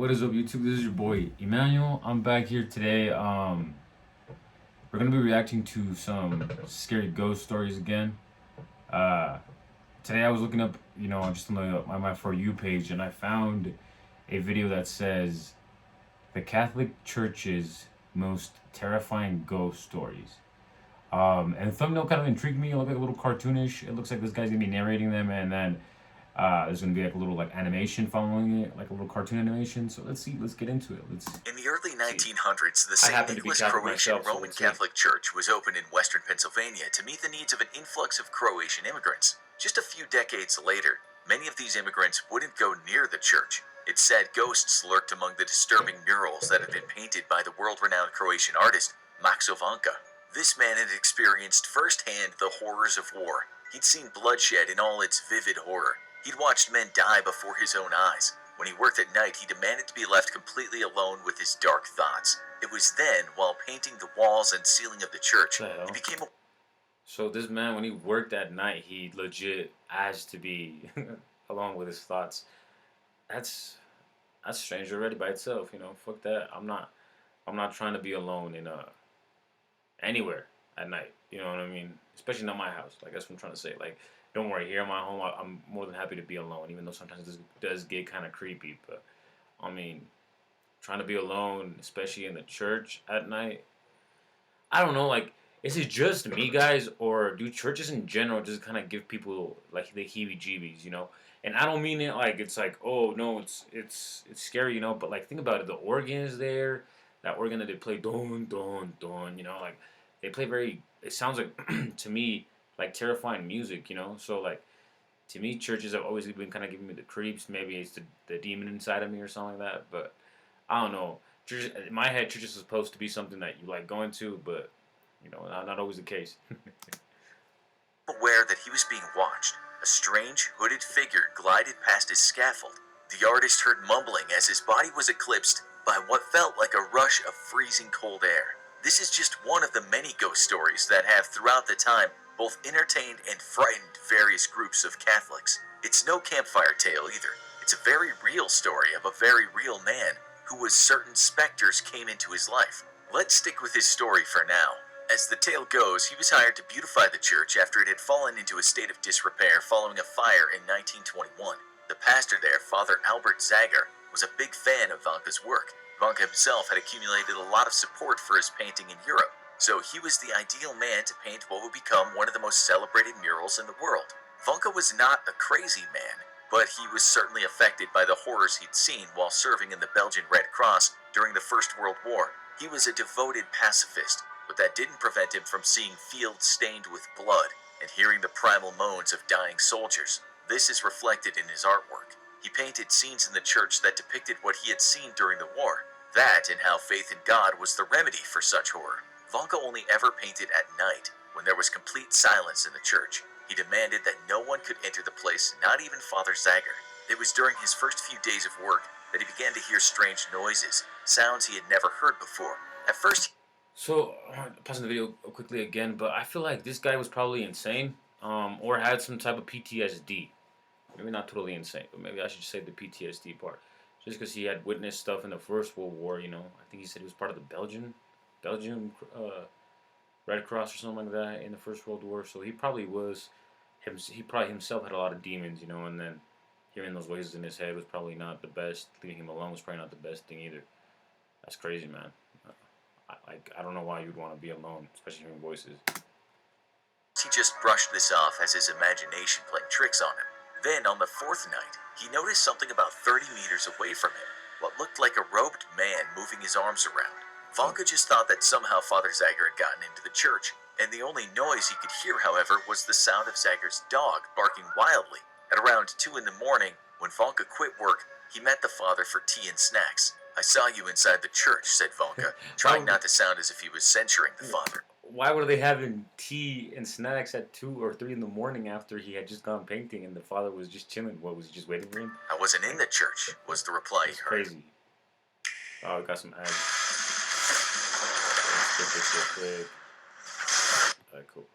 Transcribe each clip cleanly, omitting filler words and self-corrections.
What is up, YouTube? This is your boy Emmanuel. I'm back here today. We're gonna be reacting to some scary ghost stories again. Uh, Today I was looking up, just on my For You page, and I found a video that says the Catholic Church's most terrifying ghost stories. And the thumbnail kind of intrigued me. It looked like a little cartoonish. It looks like this guy's gonna be narrating them, and then there's gonna be like a little like animation following it, like a little cartoon animation. So let's see. Let's get into it. Let's. In the early See. 1900s, the I St. happen to be Nicholas Catholic Croatian myself, so Roman let's see. Catholic Church was opened in western Pennsylvania to meet the needs of an influx of Croatian immigrants. Just a few decades later, many of these immigrants wouldn't go near the church. It's said ghosts lurked among the disturbing murals that had been painted by the world-renowned Croatian artist Maxo Vanka. This man had experienced firsthand the horrors of war. He'd seen bloodshed in all its vivid horror. He'd watched men die before his own eyes. When he worked at night, he demanded to be left completely alone with his dark thoughts. It was then, while painting the walls and ceiling of the church, he became a... So this man, when he worked at night, he legit asked to be alone with his thoughts. That's that's strange already by itself. Fuck that. I'm not trying to be alone in anywhere at night. You know what I mean? Especially not my house. Like that's what I'm trying to say. Like, don't worry. Here in my home, I'm more than happy to be alone. Even though sometimes this does get kind of creepy. But I mean, trying to be alone, especially in the church at night. I don't know. Like, is it just me, guys, or do churches in general just kind of give people like the heebie-jeebies? And I don't mean it like it's like, oh no, it's scary, But like, think about it. The organ is there. That organ that they play, don don don. Like they play very. It sounds like to me like terrifying music, So like to me, churches have always been kind of giving me the creeps. Maybe it's the demon inside of me or something like that. But I don't know. Church, in my head, church is supposed to be something that you like going to, but not always the case. aware that he was being watched. A strange, hooded figure glided past his scaffold. The artist heard mumbling as his body was eclipsed by what felt like a rush of freezing cold air. This is just one of the many ghost stories that have, throughout the time, both entertained and frightened various groups of Catholics. It's no campfire tale either. It's a very real story of a very real man who was certain specters came into his life. Let's stick with his story for now. As the tale goes, he was hired to beautify the church after it had fallen into a state of disrepair following a fire in 1921. The pastor there, Father Albert Zager, was a big fan of Vanka's work. Vanka himself had accumulated a lot of support for his painting in Europe, so he was the ideal man to paint what would become one of the most celebrated murals in the world. Vanka was not a crazy man, but he was certainly affected by the horrors he'd seen while serving in the Belgian Red Cross during the First World War. He was a devoted pacifist, but that didn't prevent him from seeing fields stained with blood and hearing the primal moans of dying soldiers. This is reflected in his artwork. He painted scenes in the church that depicted what he had seen during the war. That and how faith in God was the remedy for such horror. Vanka only ever painted at night, when there was complete silence in the church. He demanded that no one could enter the place, not even Father Zager. It was during his first few days of work that he began to hear strange noises, sounds he had never heard before. At first, So, pausing the video quickly again, but I feel like this guy was probably insane, or had some type of PTSD. Maybe not totally insane, but maybe I should just say the PTSD part. Just because he had witnessed stuff in the First World War, I think he said he was part of the Belgian Red Cross or something like that in the First World War. So he probably was, he probably himself had a lot of demons, and then hearing those voices in his head was probably not the best. Leaving him alone was probably not the best thing either. That's crazy, man. I don't know why you'd want to be alone, especially hearing voices. he just brushed this off as his imagination playing tricks on him. Then, on the fourth night, he noticed something about 30 meters away from him, what looked like a robed man moving his arms around. Vanka just thought that somehow Father Zager had gotten into the church, and the only noise he could hear, however, was the sound of Zager's dog barking wildly. At around 2 in the morning, when Vanka quit work, he met the father for tea and snacks. "I saw you inside the church," said Vanka, trying not to sound as if he was censuring the father. Why were they having tea and snacks at 2 or 3 in the morning after he had just gone painting and the father was just chilling? What, was he just waiting for him? "I wasn't in the church," was the reply he heard. Crazy. Oh, we got some ads. Let's get this real quick. Alright, cool.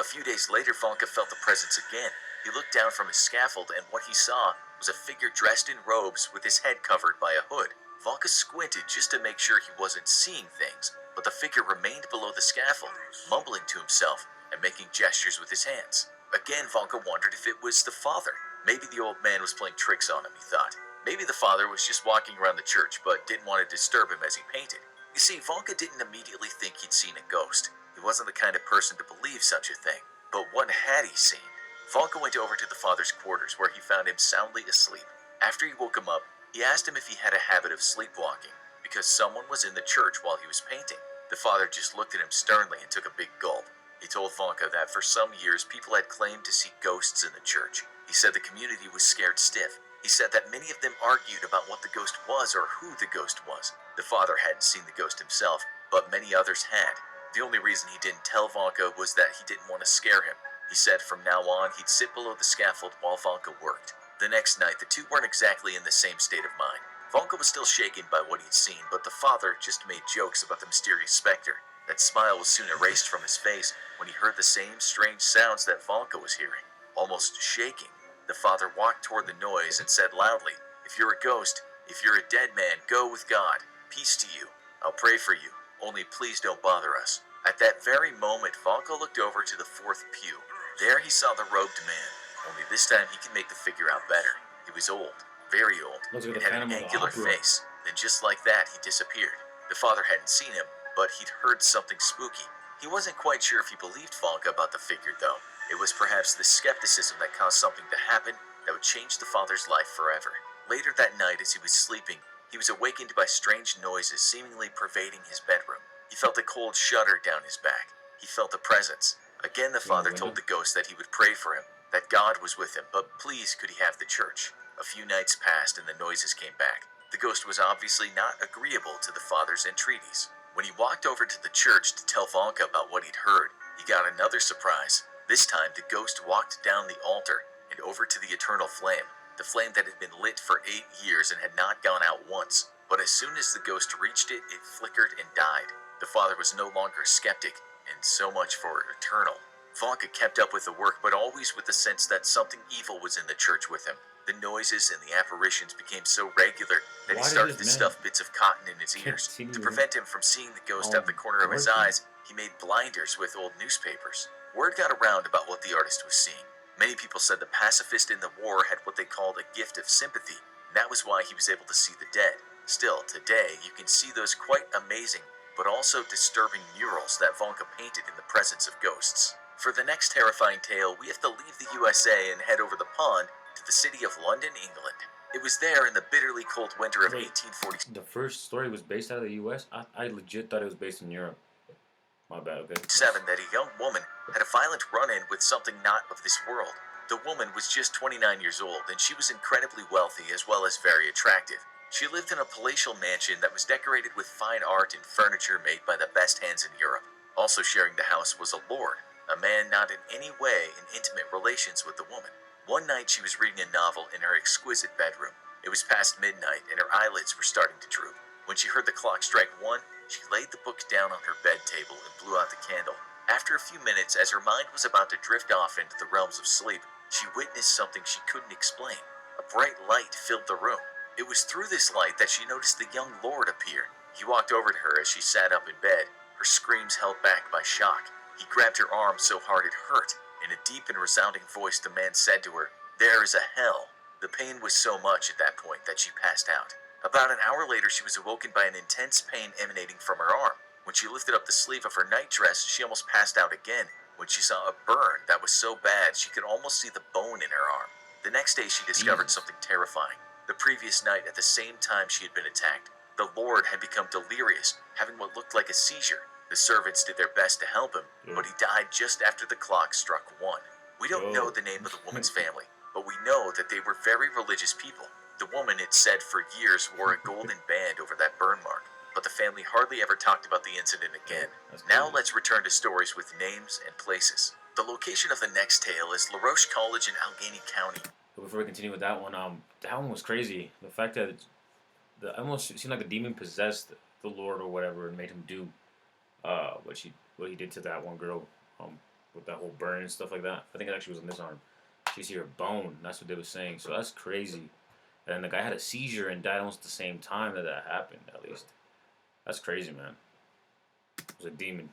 A few days later, Vanka felt the presence again. He looked down from his scaffold, and what he saw was a figure dressed in robes with his head covered by a hood. Vanka squinted just to make sure he wasn't seeing things, but the figure remained below the scaffold, mumbling to himself and making gestures with his hands. Again, Vanka wondered if it was the father. Maybe the old man was playing tricks on him, he thought. Maybe the father was just walking around the church but didn't want to disturb him as he painted. You see, Vanka didn't immediately think he'd seen a ghost. He wasn't the kind of person to believe such a thing. But what had he seen? Vanka went over to the father's quarters where he found him soundly asleep. After he woke him up, he asked him if he had a habit of sleepwalking, because someone was in the church while he was painting. The father just looked at him sternly and took a big gulp. He told Vanka that for some years people had claimed to see ghosts in the church. He said the community was scared stiff. He said that many of them argued about what the ghost was or who the ghost was. The father hadn't seen the ghost himself, but many others had. The only reason he didn't tell Vanka was that he didn't want to scare him. He said from now on he'd sit below the scaffold while Vanka worked. The next night, the two weren't exactly in the same state of mind. Vanka was still shaken by what he'd seen, but the father just made jokes about the mysterious specter. That smile was soon erased from his face when he heard the same strange sounds that Vanka was hearing, almost shaking. The father walked toward the noise and said loudly, "If you're a ghost, if you're a dead man, go with God. Peace to you. I'll pray for you. Only please don't bother us." At that very moment, Vanka looked over to the fourth pew. There he saw the robed man, only this time he could make the figure out better. He was old, very old, Looks like and the had Phantom an of the angular Opera. face. Then just like that, he disappeared. The father hadn't seen him, but he'd heard something spooky. He wasn't quite sure if he believed Vanka about the figure, though. It was perhaps the skepticism that caused something to happen that would change the father's life forever. Later that night, as he was sleeping, he was awakened by strange noises seemingly pervading his bedroom. He felt a cold shudder down his back. He felt a presence. Again, the father told the ghost that he would pray for him, that God was with him, but please could he have the church. A few nights passed and the noises came back. The ghost was obviously not agreeable to the father's entreaties. When he walked over to the church to tell Vanka about what he'd heard, he got another surprise. This time, the ghost walked down the altar and over to the eternal flame, the flame that had been lit for 8 years and had not gone out once. But as soon as the ghost reached it, it flickered and died. The father was no longer a skeptic, and so much for eternal. Vanka kept up with the work, but always with the sense that something evil was in the church with him. The noises and the apparitions became so regular that he Why did started to this man stuff bits of cotton in his ears. continue To prevent him from seeing the ghost out the corner of his working? eyes, he made blinders with old newspapers. Word got around about what the artist was seeing. Many people said the pacifist in the war had what they called a gift of sympathy, and that was why he was able to see the dead. Still, today, you can see those quite amazing but also disturbing murals that Vanka painted in the presence of ghosts. For the next terrifying tale, we have to leave the USA and head over the pond to the city of London, England. It was there in the bitterly cold winter of Wait, 1847 the first story was based out of the U.S.? I legit thought it was based in Europe. My bad, okay? that a young woman had a violent run-in with something not of this world. The woman was just 29 years old, and she was incredibly wealthy as well as very attractive. She lived in a palatial mansion that was decorated with fine art and furniture made by the best hands in Europe. Also sharing the house was a lord, a man not in any way in intimate relations with the woman. One night she was reading a novel in her exquisite bedroom. It was past midnight and her eyelids were starting to droop. When she heard the clock strike 1, she laid the book down on her bed table and blew out the candle. After a few minutes, as her mind was about to drift off into the realms of sleep, she witnessed something she couldn't explain. A bright light filled the room. It was through this light that she noticed the young lord appear. He walked over to her as she sat up in bed, her screams held back by shock. He grabbed her arm so hard it hurt. In a deep and resounding voice, the man said to her, "There is a hell." The pain was so much at that point that she passed out. About an hour later, she was awoken by an intense pain emanating from her arm. When she lifted up the sleeve of her nightdress, she almost passed out again when she saw a burn that was so bad she could almost see the bone in her arm. The next day, she discovered Jesus. something terrifying. The previous night, at the same time she had been attacked, the Lord had become delirious, having what looked like a seizure. The servants did their best to help him, but he died just after the clock struck 1. We don't know the name of the woman's family, but we know that they were very religious people. The woman, it said for years, wore a golden band over that burn mark, but the family hardly ever talked about the incident again. That's Now crazy. let's return to stories with names and places. The location of the next tale is La Roche College in Allegheny County. But before we continue with that one was crazy. The fact that it almost seemed like the demon possessed the Lord or whatever and made him do what he did to that one girl with that whole burn and stuff like that. I think it actually was on this arm. She see her bone. That's what they were saying. So that's crazy. And then the guy had a seizure and died almost at the same time that happened. At least that's crazy, man. It was a demon.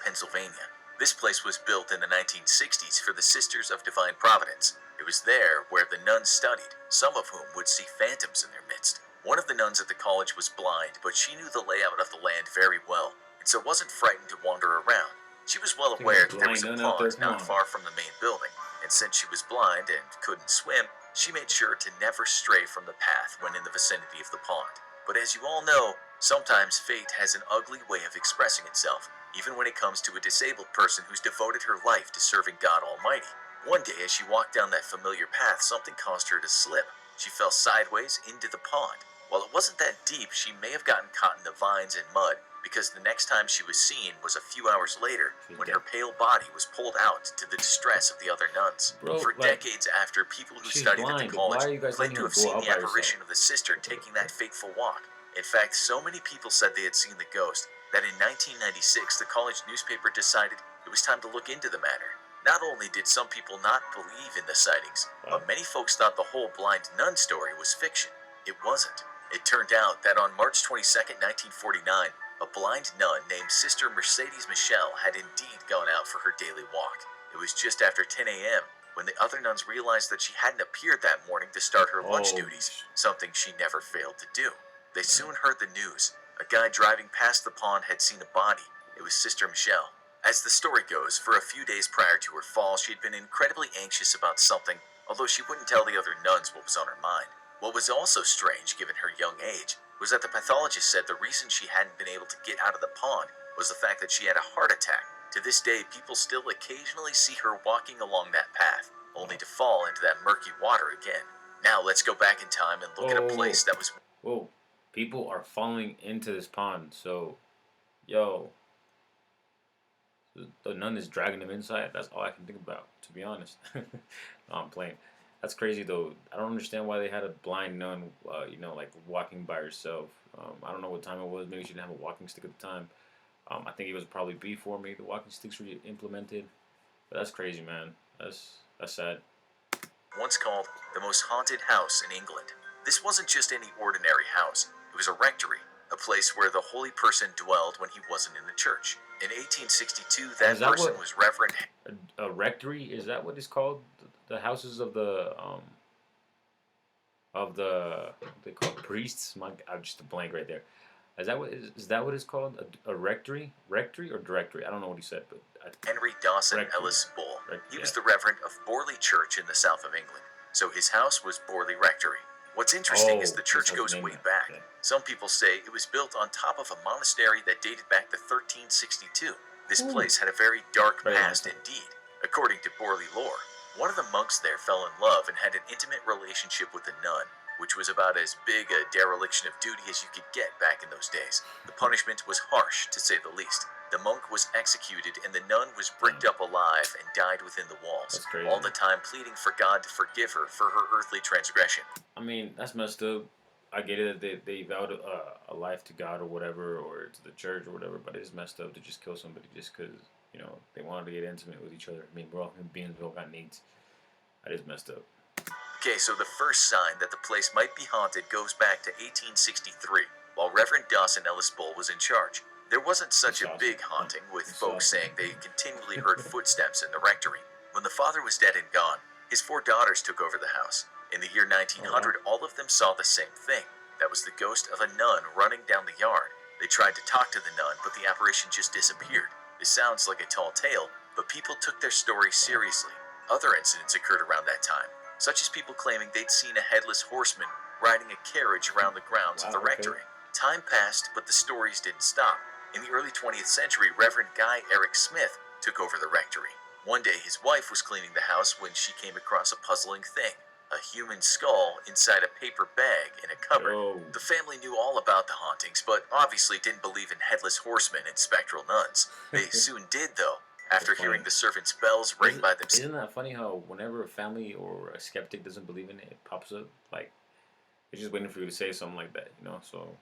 Pennsylvania. This place was built in the 1960s for the Sisters of Divine Providence. It was there where the nuns studied, some of whom would see phantoms in their midst. One of the nuns at the college was blind, but she knew the layout of the land very well, and so wasn't frightened to wander around. She was well aware that there was a Blind Nun out there, pond come not on. far from the main building, and since she was blind and couldn't swim, she made sure to never stray from the path when in the vicinity of the pond. But as you all know, sometimes fate has an ugly way of expressing itself, even when it comes to a disabled person who's devoted her life to serving God Almighty. One day, as she walked down that familiar path, something caused her to slip. She fell sideways into the pond. While it wasn't that deep, she may have gotten caught in the vines and mud, because the next time she was seen was a few hours later, when her pale body was pulled out to the distress of the other nuns. Bro, For like, decades after, people who she's studied blind, at the but why college are you guys claimed letting to her have go seen out the by herself? apparition of the sister taking that fateful walk. In fact, so many people said they had seen the ghost that in 1996 the college newspaper decided it was time to look into the matter. Not only did some people not believe in the sightings, but many folks thought the whole blind nun story was fiction. It wasn't. It turned out that on March 22nd, 1949, a blind nun named Sister Mercedes Michelle had indeed gone out for her daily walk. It was just after 10 a.m. when the other nuns realized that she hadn't appeared that morning to start her lunch duties, something she never failed to do. They soon heard the news. A guy driving past the pond had seen a body. It was Sister Michelle. As the story goes, for a few days prior to her fall, she had been incredibly anxious about something, although she wouldn't tell the other nuns what was on her mind. What was also strange, given her young age, was that the pathologist said the reason she hadn't been able to get out of the pond was the fact that she had a heart attack. To this day, people still occasionally see her walking along that path, only to fall into that murky water again. Now let's go back in time and look at a place that was... Whoa, people are falling into this pond, so, yo, the nun is dragging them inside. That's all I can think about, to be honest. No, I'm playing. That's crazy though. I don't understand why they had a blind nun, like walking by herself. I don't know what time it was. Maybe she didn't have a walking stick at the time. I think it was probably before maybe the walking sticks were implemented. But that's crazy, man. That's sad. Once called the most haunted house in England. This wasn't just any ordinary house. It was a rectory, a place where the holy person dwelled when he wasn't in the church. In 1862, that person was Reverend... A rectory? Is that what it's called? The houses of the what they call priests? I'm just a blank right there. Is that what it's called? A rectory? Rectory or directory? I don't know what he said, but Henry Dawson Rectory. Ellis Bull. He was Yeah. the Reverend of Borley Church in the south of England, so his house was Borley Rectory. What's interesting is the church goes way back. Okay. Some people say it was built on top of a monastery that dated back to 1362. This place had a very dark Very past nice. indeed, according to Borley lore. One of the monks there fell in love and had an intimate relationship with a nun, which was about as big a dereliction of duty as you could get back in those days. The punishment was harsh, to say the least. The monk was executed and the nun was bricked up alive and died within the walls, That's crazy. all the time pleading for God to forgive her for her earthly transgression. I mean, that's messed up. I get it that they vowed a life to God or whatever, or to the church or whatever, but it is messed up to just kill somebody just because, they wanted to get intimate with each other. I mean, we're all human beings, we all got needs. That is messed up. Okay, so the first sign that the place might be haunted goes back to 1863, while Reverend Dawson Ellis Bull was in charge. There wasn't such a big haunting, with folks saying they continually heard footsteps in the rectory. When the father was dead and gone, his 4 daughters took over the house. In the year 1900, all of them saw the same thing. That was the ghost of a nun running down the yard. They tried to talk to the nun, but the apparition just disappeared. This sounds like a tall tale, but people took their story seriously. Other incidents occurred around that time, such as people claiming they'd seen a headless horseman riding a carriage around the grounds of the rectory. Time passed, but the stories didn't stop. In the early 20th century, Reverend Guy Eric Smith took over the rectory. One day, his wife was cleaning the house when she came across a puzzling thing. A human skull inside a paper bag in a cupboard. Oh. The family knew all about the hauntings, but obviously didn't believe in headless horsemen and spectral nuns. They soon did, though, after hearing the servant's bells ring by themselves. Isn't that funny how whenever a family or a skeptic doesn't believe in it, it pops up? Like, it's just waiting for you to say something like that, So,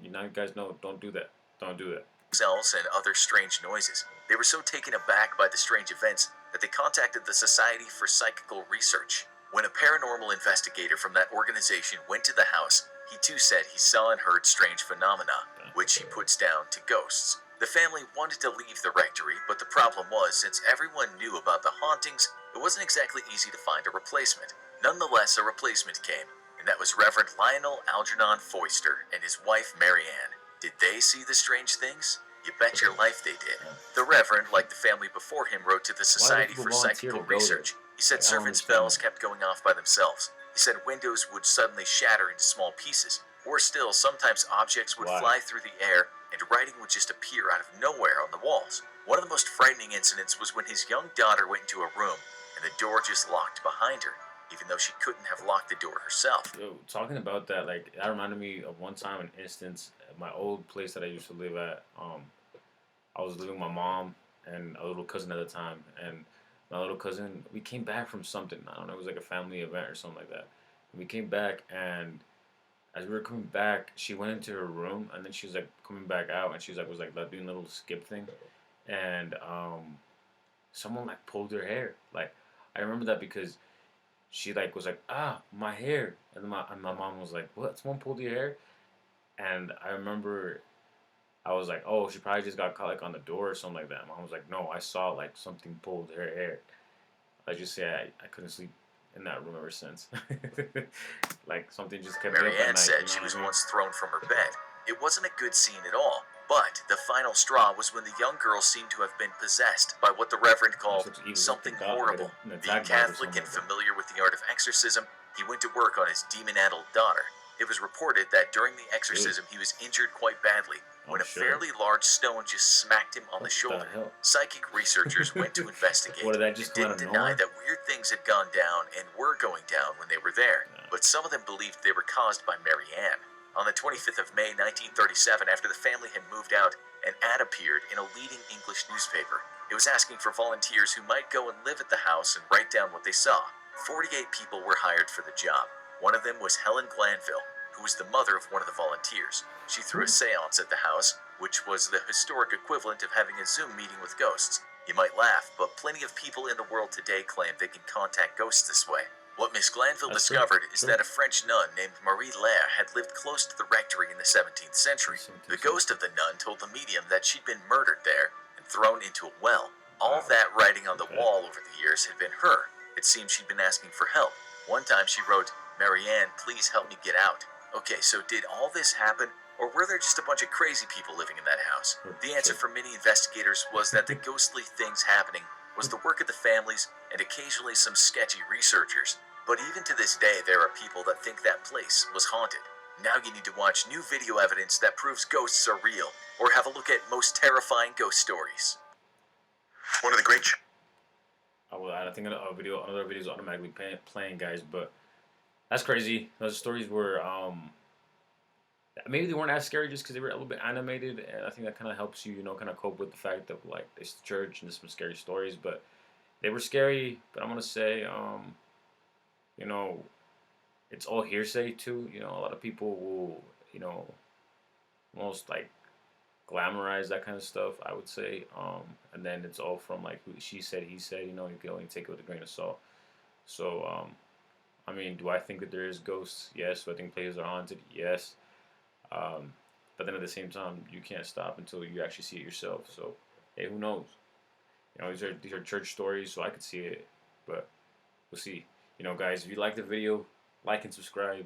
you guys know, don't do that. Don't do that. Cells and other strange noises. They were so taken aback by the strange events that they contacted the Society for Psychical Research. When a paranormal investigator from that organization went to the house, he too said he saw and heard strange phenomena, which he puts down to ghosts. The family wanted to leave the rectory, but the problem was, since everyone knew about the hauntings, it wasn't exactly easy to find a replacement. Nonetheless, a replacement came, and that was Reverend Lionel Algernon Foister and his wife Marianne. Did they see the strange things? You bet your life they did. The Reverend, like the family before him, wrote to the Society for Psychical Research. He said servants' bells kept going off by themselves. He said windows would suddenly shatter into small pieces. Worse still, sometimes objects would fly through the air and writing would just appear out of nowhere on the walls. One of the most frightening incidents was when his young daughter went into a room and the door just locked behind her, even though she couldn't have locked the door herself. Yo, talking about that, like that reminded me of one time, an instance at my old place that I used to live at. I was living with my mom and a little cousin at the time, and my little cousin, we came back from something. I don't know, it was like a family event or something like that. And we came back, and as we were coming back, she went into her room, and then she was like coming back out, and she was like doing a little skip thing, and someone like pulled her hair. Like I remember that because she like was like, my hair, and then my mom was like, what? Someone pulled your hair? And I remember I was like, oh, she probably just got caught like on the door or something like that. Mom was like, no, I saw like something pulled her hair. I just say I couldn't sleep in that room ever since. Like something just kept me up at Marianne night. said she was once thrown from her bed. It wasn't a good scene at all. But the final straw was when the young girl seemed to have been possessed by what the Reverend called something horrible. Being Catholic and familiar with the art of exorcism, he went to work on his demon-addled daughter. It was reported that during the exorcism he was injured quite badly when a fairly large stone just smacked him on the shoulder. Psychic researchers went to investigate and didn't deny that weird things had gone down and were going down when they were there, but some of them believed they were caused by Marianne. On the 25th of May 1937, after the family had moved out, an ad appeared in a leading English newspaper. It was asking for volunteers who might go and live at the house and write down what they saw. 48 people were hired for the job. One of them was Helen Glanville, who was the mother of one of the volunteers. She threw a seance at the house, which was the historic equivalent of having a Zoom meeting with ghosts. You might laugh, but plenty of people in the world today claim they can contact ghosts this way. What Miss Glanville discovered is that a French nun named Marie Laire had lived close to the rectory in the 17th century. The ghost of the nun told the medium that she'd been murdered there and thrown into a well. All of that writing on the wall over the years had been her. It seems she'd been asking for help. One time she wrote, "Marianne, please help me get out." Okay, so did all this happen, or were there just a bunch of crazy people living in that house? The answer for many investigators was that the ghostly things happening was the work of the families and occasionally some sketchy researchers. But even to this day, there are people that think that place was haunted. Now you need to watch new video evidence that proves ghosts are real, or have a look at most terrifying ghost stories. One of the great... I think another video is automatically playing, guys, but that's crazy. Those stories were, maybe they weren't as scary just because they were a little bit animated, and I think that kind of helps you, kind of cope with the fact that, like, it's the church and there's some scary stories, but they were scary. But I'm going to say, it's all hearsay, too. A lot of people will, almost, like, glamorize that kind of stuff, I would say, and then it's all from, like, who she said, he said, you can only take it with a grain of salt. So, I mean, do I think that there is ghosts? Yes. Do I think places are haunted? Yes. But then at the same time, you can't stop until you actually see it yourself. So, hey, who knows? These are church stories, so I could see it, but we'll see. Guys, if you like the video, like and subscribe.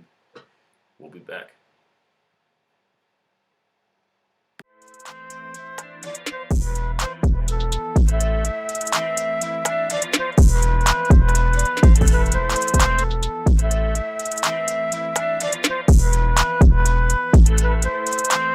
We'll be back.